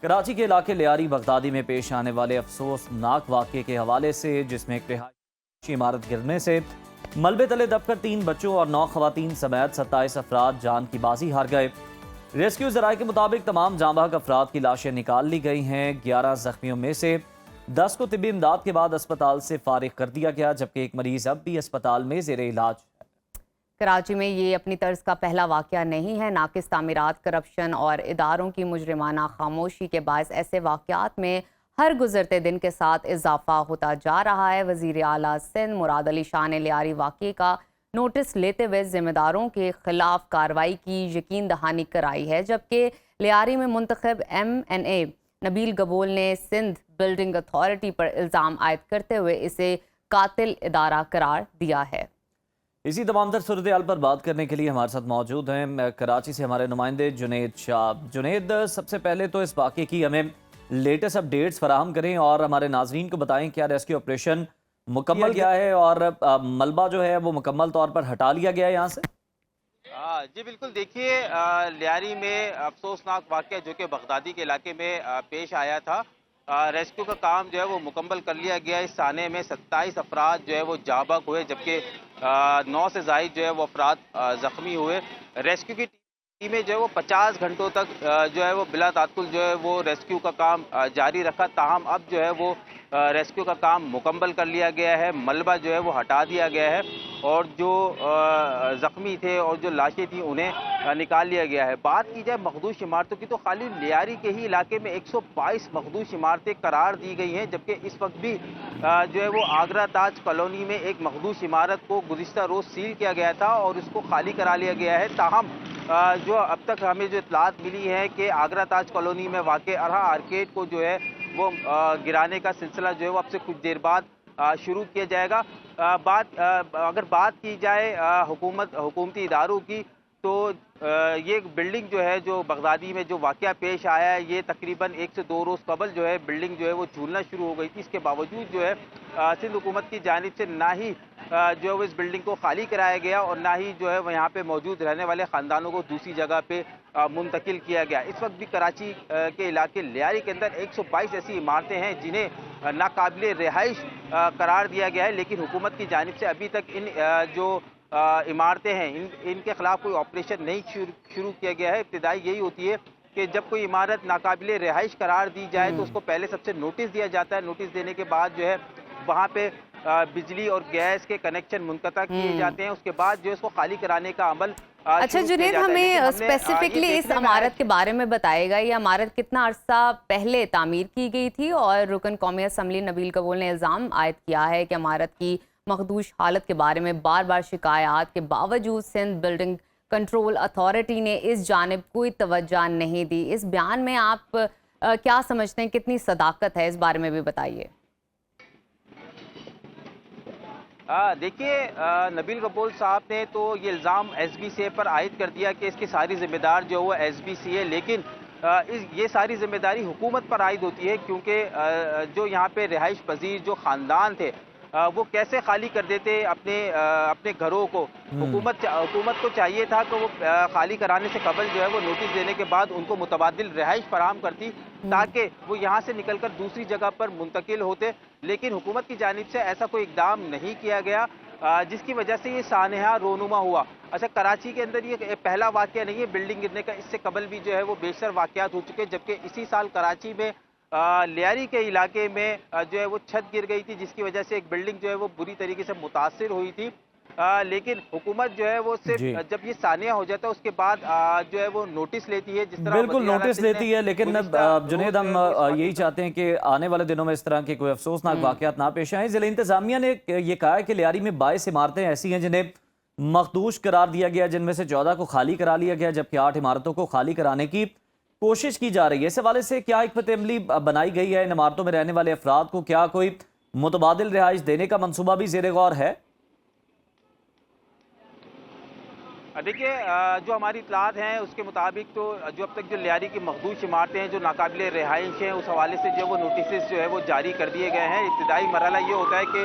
کراچی کے علاقے لیاری بغدادی میں پیش آنے والے افسوسناک واقعے کے حوالے سے، جس میں ایک رہائشی عمارت گرنے سے ملبے تلے دب کر 3 بچوں اور 9 خواتین سمیت 27 افراد جان کی بازی ہار گئے۔ ریسکیو ذرائع کے مطابق تمام جاں بحق افراد کی لاشیں نکال لی گئی ہیں۔ 11 زخمیوں میں سے 10 کو طبی امداد کے بعد اسپتال سے فارغ کر دیا گیا، جبکہ ایک مریض اب بھی اسپتال میں زیر علاج ہے۔ کراچی میں یہ اپنی طرز کا پہلا واقعہ نہیں ہے۔ ناقص تعمیرات، کرپشن اور اداروں کی مجرمانہ خاموشی کے باعث ایسے واقعات میں ہر گزرتے دن کے ساتھ اضافہ ہوتا جا رہا ہے۔ وزیر اعلیٰ سندھ مراد علی شاہ نے لیاری واقعے کا نوٹس لیتے ہوئے ذمہ داروں کے خلاف کارروائی کی یقین دہانی کرائی ہے، جبکہ لیاری میں منتخب MNA نبیل گبول نے سندھ بلڈنگ اتھارٹی پر الزام عائد کرتے ہوئے اسے قاتل ادارہ قرار دیا ہے۔ اسی تمام تر صورتحال پر بات کرنے کے لیے ہمارے ساتھ موجود ہیں کراچی سے ہمارے نمائندے جنید شاہ۔ جنید، سب سے پہلے تو اس واقعے کی ہمیں لیٹسٹ اپڈیٹس فراہم کریں اور ہمارے ناظرین کو بتائیں کیا ریسکیو آپریشن مکمل کیا ہے اور ملبہ جو ہے وہ مکمل طور پر ہٹا لیا گیا ہے یہاں سے؟ جی بالکل، دیکھیے لیاری میں افسوسناک واقعہ جو کہ بغدادی کے علاقے میں پیش آیا تھا، ریسکیو کا کام جو ہے وہ مکمل کر لیا گیا۔ اس سانحے میں 27 افراد جو ہے وہ جاں بحق ہوئے، جبکہ 9 سے زائد جو ہے وہ افراد زخمی ہوئے۔ ریسکیو کی ٹیمیں جو ہے وہ 50 گھنٹوں تک جو ہے وہ بلا تعطل جو ہے وہ ریسکیو کا کام جاری رکھا، تاہم اب جو ہے وہ ریسکیو کا کام مکمل کر لیا گیا ہے، ملبہ جو ہے وہ ہٹا دیا گیا ہے اور جو زخمی تھے اور جو لاشیں تھیں انہیں نکال لیا گیا ہے۔ بات کی جائے مخدوش عمارتوں کی تو خالی لیاری کے ہی علاقے میں 122 مخدوش عمارتیں قرار دی گئی ہیں، جبکہ اس وقت بھی جو ہے وہ آگرہ تاج کالونی میں ایک مخدوش عمارت کو گزشتہ روز سیل کیا گیا تھا اور اس کو خالی کرا لیا گیا ہے، تاہم جو اب تک ہمیں جو اطلاعات ملی ہے کہ آگرہ تاج کالونی میں واقع ارہا آرکیڈ کو جو ہے وہ گرانے کا سلسلہ جو ہے وہ اب سے کچھ دیر بعد شروع کیا جائے گا۔ اگر بات کی جائے حکومتی اداروں کی تو یہ بلڈنگ جو ہے جو بغدادی میں جو واقعہ پیش آیا ہے، یہ تقریباً 1 سے 2 روز قبل جو ہے بلڈنگ جو ہے وہ جھولنا شروع ہو گئی تھی۔ اس کے باوجود جو ہے سندھ حکومت کی جانب سے نہ ہی جو ہے وہ اس بلڈنگ کو خالی کرایا گیا اور نہ ہی جو ہے وہ یہاں پہ موجود رہنے والے خاندانوں کو دوسری جگہ پہ منتقل کیا گیا۔ اس وقت بھی کراچی کے علاقے لیاری کے اندر 122 ایسی عمارتیں ہیں جنہیں ناقابل رہائش قرار دیا گیا ہے، لیکن حکومت کی جانب سے ابھی تک ان جو عمارتیں ہیں ان کے خلاف کوئی آپریشن نہیں شروع کیا گیا ہے۔ ابتدائی یہی ہوتی ہے کہ جب کوئی عمارت ناقابل رہائش قرار دی جائے تو اس کو پہلے سب سے نوٹس دیا جاتا ہے، نوٹس دینے کے بعد جو ہے وہاں پہ بجلی اور گیس کے کنیکشن منقطع کیے جاتے ہیں، اس کے بعد جو ہے اس کو خالی کرانے کا عمل اچھا جنید، ہمیں اسپیسیفکلی اس عمارت کے بارے میں بتائے گا، یہ عمارت کتنا عرصہ پہلے تعمیر کی گئی تھی؟ اور رکن قومی اسمبلی نبیل گبول نے الزام عائد کیا ہے کہ عمارت کی مخدوش حالت کے بارے میں بار بار شکایات کے باوجود سندھ بلڈنگ کنٹرول اتھارٹی نے اس جانب کوئی توجہ نہیں دی۔ اس بیان میں آپ کیا سمجھتے ہیں، کتنی صداقت ہے، اس بارے میں بھی بتائیے۔ دیکھیے، نبیل گبول صاحب نے تو یہ الزام SBCA پر عائد کر دیا کہ اس کی ساری ذمہ دار جو وہ SBCA ہے، لیکن یہ ساری ذمہ داری حکومت پر عائد ہوتی ہے، کیونکہ جو یہاں پہ رہائش پذیر جو خاندان تھے وہ کیسے خالی کر دیتے اپنے گھروں کو۔ حکومت کو چاہیے تھا کہ وہ خالی کرانے سے قبل جو ہے وہ نوٹس دینے کے بعد ان کو متبادل رہائش فراہم کرتی تاکہ وہ یہاں سے نکل کر دوسری جگہ پر منتقل ہوتے، لیکن حکومت کی جانب سے ایسا کوئی اقدام نہیں کیا گیا، جس کی وجہ سے یہ سانحہ رونما ہوا۔ اچھا، کراچی کے اندر یہ پہلا واقعہ نہیں ہے بلڈنگ گرنے کا، اس سے قبل بھی جو ہے وہ بیشتر واقعات ہو چکے، جبکہ اسی سال کراچی میں لیاری کے علاقے میں جو ہے وہ چھت گر گئی تھی، جس کی وجہ سے ایک بلڈنگ جو ہے وہ بری طریقے سے متاثر ہوئی تھی، لیکن حکومت جو ہے وہ صرف جب یہ سانحہ ہو جاتا ہے اس کے بعد جو ہے وہ نوٹس لیتی ہے، جس طرح بالکل نوٹس لیتی ہے، لیکن جنید ہم یہی چاہتے ہیں کہ آنے والے دنوں میں اس طرح کے کوئی افسوسناک واقعات نہ پیش آئیں۔ ضلع انتظامیہ نے یہ کہا ہے کہ لیاری میں 22 عمارتیں ایسی ہیں جنہیں مخدوش قرار دیا گیا، جن میں سے 14 کو خالی کرا لیا گیا، جبکہ 8 عمارتوں کو خالی کرانے کی کوشش کی جا رہی ہے۔ اس حوالے سے کیا حکمت عملی بنائی گئی ہے؟ ان عمارتوں میں رہنے والے افراد کو کیا کوئی متبادل رہائش دینے کا منصوبہ بھی زیر غور ہے؟ دیکھیے، جو ہماری اطلاعات ہیں اس کے مطابق تو جو اب تک جو لیاری کی مخدوش عمارتیں ہیں جو ناقابل رہائش ہیں، اس حوالے سے جو وہ نوٹسز جو ہے وہ جاری کر دیے گئے ہیں۔ ابتدائی مرحلہ یہ ہوتا ہے کہ